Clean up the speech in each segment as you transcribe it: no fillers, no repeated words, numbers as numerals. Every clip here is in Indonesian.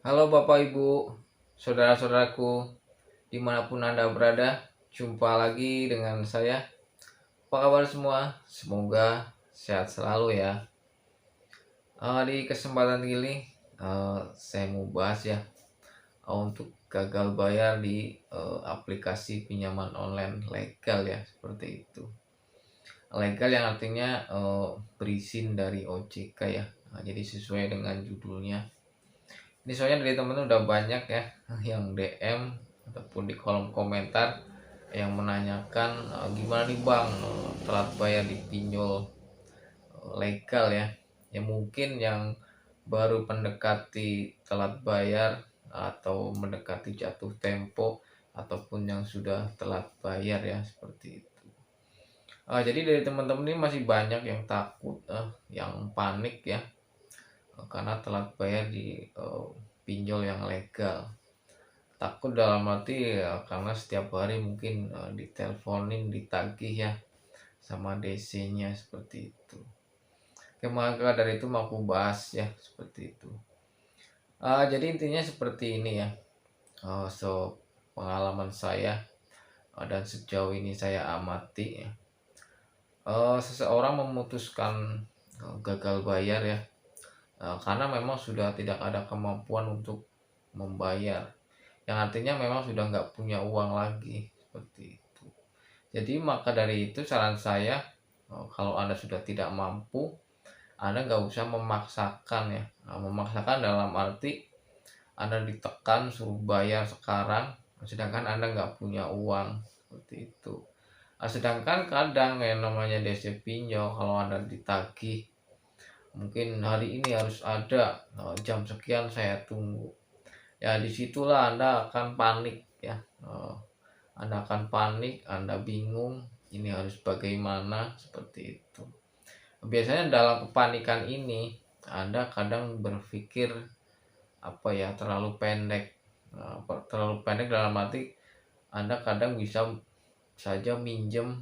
Halo Bapak Ibu, saudara-saudaraku, dimanapun Anda berada, jumpa lagi dengan saya. Apa kabar semua? Semoga sehat selalu ya. Di kesempatan ini, saya mau bahas ya, untuk gagal bayar di aplikasi pinjaman online legal ya, seperti itu. Legal yang artinya berizin dari OJK ya. Jadi sesuai dengan judulnya. Ini soalnya dari temen udah banyak ya yang DM ataupun di kolom komentar yang menanyakan gimana nih bang, telat bayar di pinjol legal ya. Ya mungkin yang baru mendekati telat bayar atau mendekati jatuh tempo ataupun yang sudah telat bayar ya, seperti itu. Jadi dari teman-teman ini masih banyak yang takut, yang panik ya, karena telat bayar di pinjol yang legal. Takut dalam arti ya, karena setiap hari mungkin diteleponin, ditagih ya sama DC-nya, seperti itu. Oke, maka dari itu mau aku bahas ya, seperti itu. Jadi intinya seperti ini ya. Pengalaman saya, dan sejauh ini saya amati ya. Seseorang memutuskan gagal bayar ya, karena memang sudah tidak ada kemampuan untuk membayar, yang artinya memang sudah nggak punya uang lagi, seperti itu. Jadi maka dari itu saran saya, kalau Anda sudah tidak mampu, Anda nggak usah memaksakan ya. Memaksakan dalam arti Anda ditekan suruh bayar sekarang, sedangkan Anda nggak punya uang, seperti itu. Sedangkan kadang yang namanya DC pinjol, kalau Anda ditagih mungkin hari ini harus ada, jam sekian saya tunggu, ya disitulah Anda akan panik ya. Anda akan panik, Anda bingung ini harus bagaimana, seperti itu. Biasanya dalam kepanikan ini Anda kadang berpikir apa ya, terlalu pendek. Terlalu pendek dalam arti Anda kadang bisa saja minjem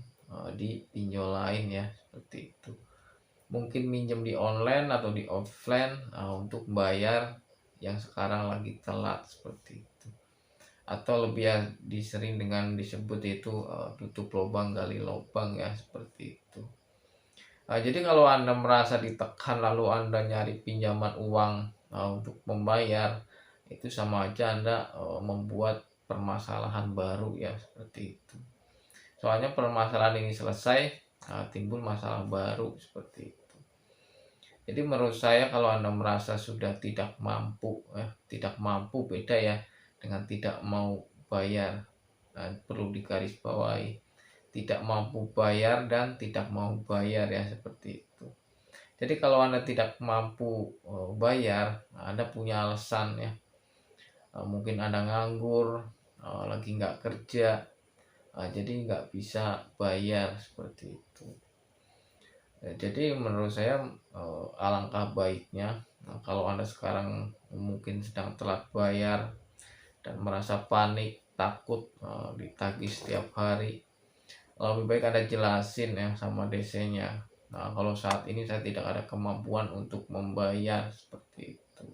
di pinjol lain ya, seperti itu. Mungkin minjem di online atau di offline untuk bayar yang sekarang lagi telat, seperti itu. Atau lebih ya, disering dengan disebut itu tutup lubang gali lubang ya, seperti itu. Jadi kalau Anda merasa ditekan lalu Anda nyari pinjaman uang untuk membayar, itu sama aja Anda membuat permasalahan baru ya, seperti itu. Soalnya permasalahan ini selesai, timbul masalah baru, seperti itu. Jadi menurut saya kalau Anda merasa sudah tidak mampu, tidak mampu beda ya dengan tidak mau bayar. Dan perlu digarisbawahi, tidak mampu bayar dan tidak mau bayar ya, seperti itu. Jadi kalau Anda tidak mampu bayar, Anda punya alasan ya. Mungkin Anda nganggur, lagi nggak kerja, jadi nggak bisa bayar, seperti itu. Jadi menurut saya alangkah baiknya, kalau Anda sekarang mungkin sedang telat bayar dan merasa panik, takut ditagih setiap hari, lebih baik Anda jelasin ya sama DC-nya. Nah, kalau saat ini saya tidak ada kemampuan untuk membayar, seperti itu.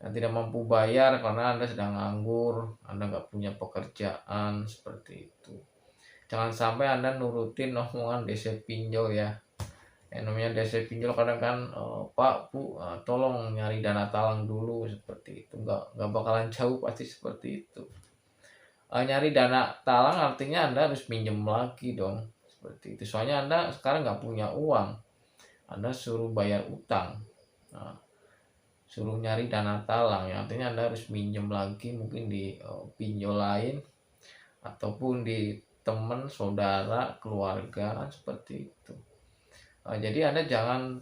Nah, tidak mampu bayar karena Anda sedang nganggur, Anda nggak punya pekerjaan, seperti itu. Jangan sampai Anda nurutin omongan DC pinjol ya. Yang namanya DC pinjol kadang kan, Pak Bu, tolong nyari dana talang dulu, seperti itu. Nggak bakalan jauh, pasti seperti itu. Nyari dana talang artinya Anda harus minjem lagi dong, seperti itu. Soalnya Anda sekarang nggak punya uang, Anda suruh bayar utang. Nah, suruh nyari dana talang yang artinya Anda harus minjem lagi, mungkin di pinjol lain ataupun di teman, saudara, keluarga, kan seperti itu. Jadi Anda jangan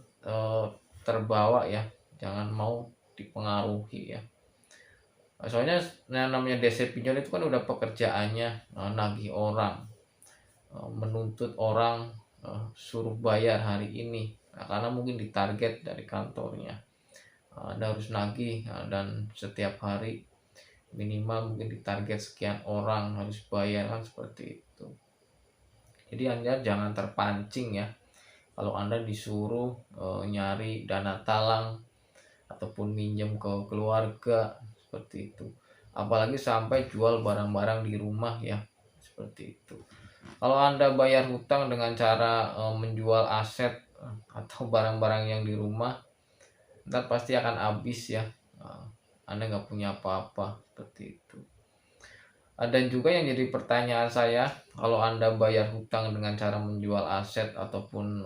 terbawa ya, jangan mau dipengaruhi ya. Soalnya yang namanya DC pinjol itu kan udah pekerjaannya nagih orang, menuntut orang, suruh bayar hari ini. Nah, karena mungkin ditarget dari kantornya, Anda harus nagih, dan setiap hari minimal mungkin ditarget sekian orang harus bayar, kan seperti itu. Jadi Anda jangan terpancing ya kalau Anda disuruh nyari dana talang ataupun minjem ke keluarga seperti itu. Apalagi sampai jual barang-barang di rumah ya, seperti itu. Kalau Anda bayar hutang dengan cara menjual aset atau barang-barang yang di rumah, ntar pasti akan habis ya. Eh, Anda nggak punya apa-apa seperti itu. Dan juga yang jadi pertanyaan saya, kalau Anda bayar hutang dengan cara menjual aset ataupun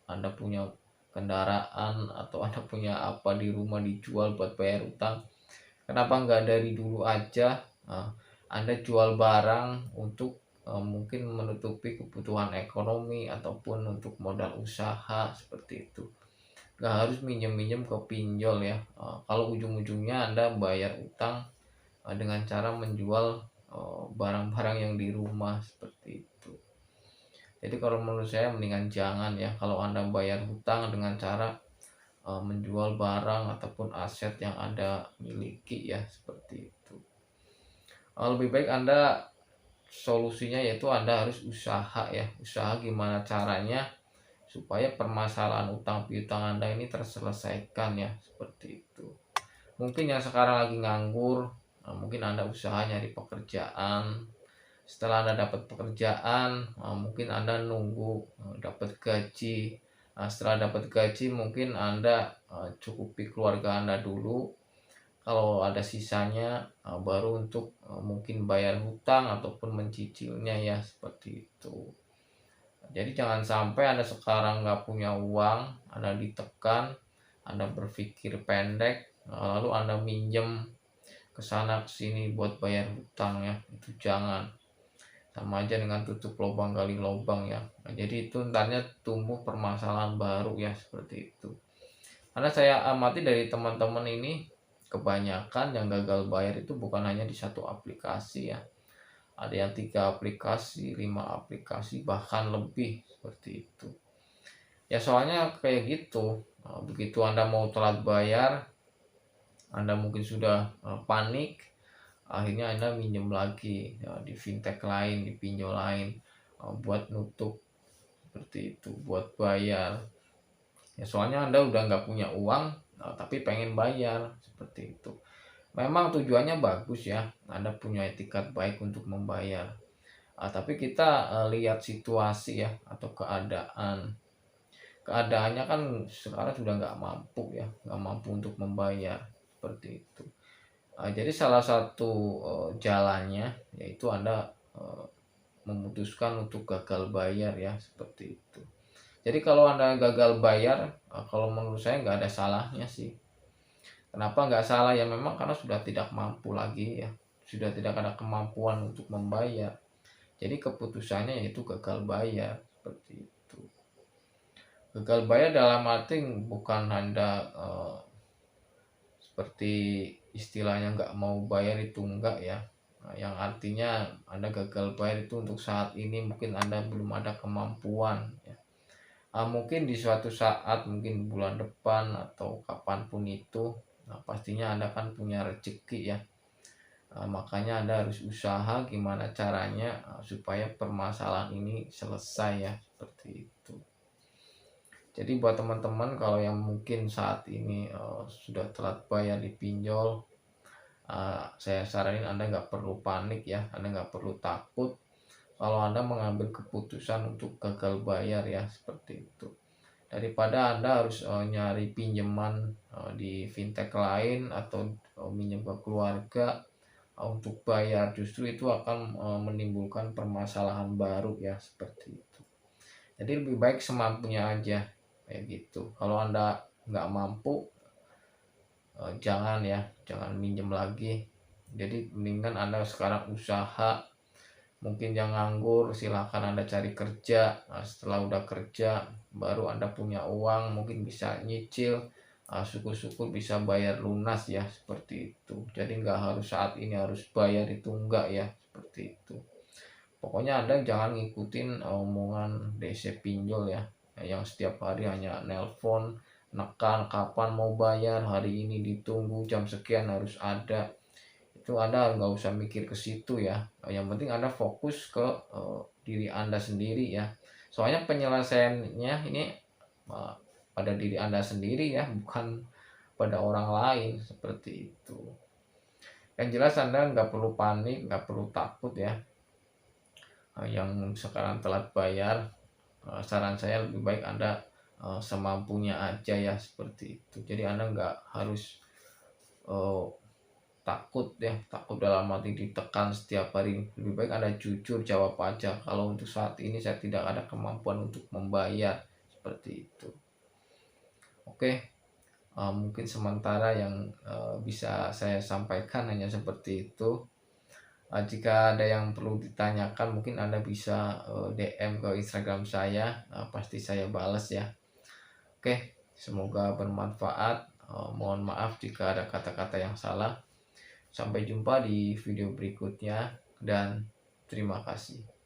Anda punya kendaraan atau Anda punya apa di rumah dijual buat bayar hutang, kenapa nggak dari dulu aja Anda jual barang untuk mungkin menutupi kebutuhan ekonomi ataupun untuk modal usaha seperti itu. Nggak harus minjem-minjem ke pinjol ya. Kalau ujung-ujungnya Anda bayar utang dengan cara menjual barang-barang yang di rumah seperti itu. Jadi kalau menurut saya mendingan jangan ya, kalau Anda bayar hutang dengan cara menjual barang ataupun aset yang Anda miliki ya, seperti itu. Lebih baik Anda, solusinya yaitu Anda harus usaha ya, usaha gimana caranya supaya permasalahan utang piutang Anda ini terselesaikan ya, seperti itu. Mungkin yang sekarang lagi nganggur, mungkin Anda usaha nyari pekerjaan. Setelah Anda dapat pekerjaan, mungkin Anda nunggu dapat gaji. Setelah dapat gaji, mungkin Anda cukupi keluarga Anda dulu. Kalau ada sisanya, baru untuk mungkin bayar hutang ataupun mencicilnya ya, seperti itu. Jadi jangan sampai Anda sekarang nggak punya uang, Anda ditekan, Anda berpikir pendek, lalu Anda minjem ke sana ke sini buat bayar hutang ya. Itu jangan. Sama aja dengan tutup lubang gali lubang ya. Jadi itu entarnya tumbuh permasalahan baru ya, seperti itu. Karena saya amati dari teman-teman ini, kebanyakan yang gagal bayar itu bukan hanya di satu aplikasi ya. Ada yang 3 aplikasi, 5 aplikasi, bahkan lebih seperti itu. Ya soalnya kayak gitu. Begitu Anda mau telat bayar, Anda mungkin sudah panik, akhirnya Anda minjem lagi ya, di fintech lain, di pinjol lain, buat nutup seperti itu, buat bayar. Ya soalnya Anda udah nggak punya uang, tapi pengen bayar seperti itu. Memang tujuannya bagus ya, Anda punya etikat baik untuk membayar. Tapi kita lihat situasi ya, atau keadaan. Keadaannya kan sekarang sudah nggak mampu ya, nggak mampu untuk membayar seperti itu. Jadi salah satu jalannya yaitu Anda memutuskan untuk gagal bayar ya, seperti itu. Jadi kalau Anda gagal bayar, kalau menurut saya nggak ada salahnya sih. Kenapa nggak salah ya, memang karena sudah tidak mampu lagi ya, sudah tidak ada kemampuan untuk membayar. Jadi keputusannya yaitu gagal bayar seperti itu. Gagal bayar dalam arti bukan Anda seperti istilahnya nggak mau bayar, itu enggak ya. Yang artinya Anda gagal bayar itu untuk saat ini mungkin Anda belum ada kemampuan ya. Mungkin di suatu saat, mungkin bulan depan atau kapanpun itu, pastinya Anda kan punya rezeki ya. Makanya Anda harus usaha gimana caranya supaya permasalahan ini selesai ya, seperti itu. Jadi buat teman-teman kalau yang mungkin saat ini sudah telat bayar di pinjol, saya saranin Anda nggak perlu panik ya, Anda nggak perlu takut kalau Anda mengambil keputusan untuk gagal bayar ya, seperti itu. Daripada Anda harus nyari pinjaman di fintech lain atau minjem ke keluarga untuk bayar, justru itu akan menimbulkan permasalahan baru ya, seperti itu. Jadi lebih baik semampunya aja kayak gitu. Kalau Anda nggak mampu, jangan ya, jangan minjem lagi. Jadi mendingan Anda sekarang usaha, mungkin yang nganggur silahkan Anda cari kerja. Setelah udah kerja baru Anda punya uang, mungkin bisa nyicil, syukur-syukur bisa bayar lunas ya, seperti itu. Jadi nggak harus saat ini harus bayar, itu enggak ya, seperti itu. Pokoknya Anda jangan ngikutin omongan DC pinjol ya, yang setiap hari hanya nelpon, nekan kapan mau bayar, hari ini ditunggu jam sekian harus ada. Itu Anda nggak usah mikir ke situ ya. Yang penting Anda fokus ke diri Anda sendiri ya. Soalnya penyelesaiannya ini pada diri Anda sendiri ya, bukan kepada orang lain seperti itu. Yang jelas Anda nggak perlu panik, nggak perlu takut ya. Yang sekarang telat bayar, saran saya lebih baik Anda semampunya aja ya seperti itu. Jadi Anda nggak harus eh, takut ya, takut dalam arti ditekan setiap hari. Lebih baik Anda jujur jawab aja, kalau untuk saat ini saya tidak ada kemampuan untuk membayar, seperti itu. Oke, mungkin sementara yang bisa saya sampaikan hanya seperti itu. Jika ada yang perlu ditanyakan, mungkin Anda bisa DM ke Instagram saya, pasti saya balas ya. Oke, semoga bermanfaat. Mohon maaf jika ada kata-kata yang salah. Sampai jumpa di video berikutnya dan terima kasih.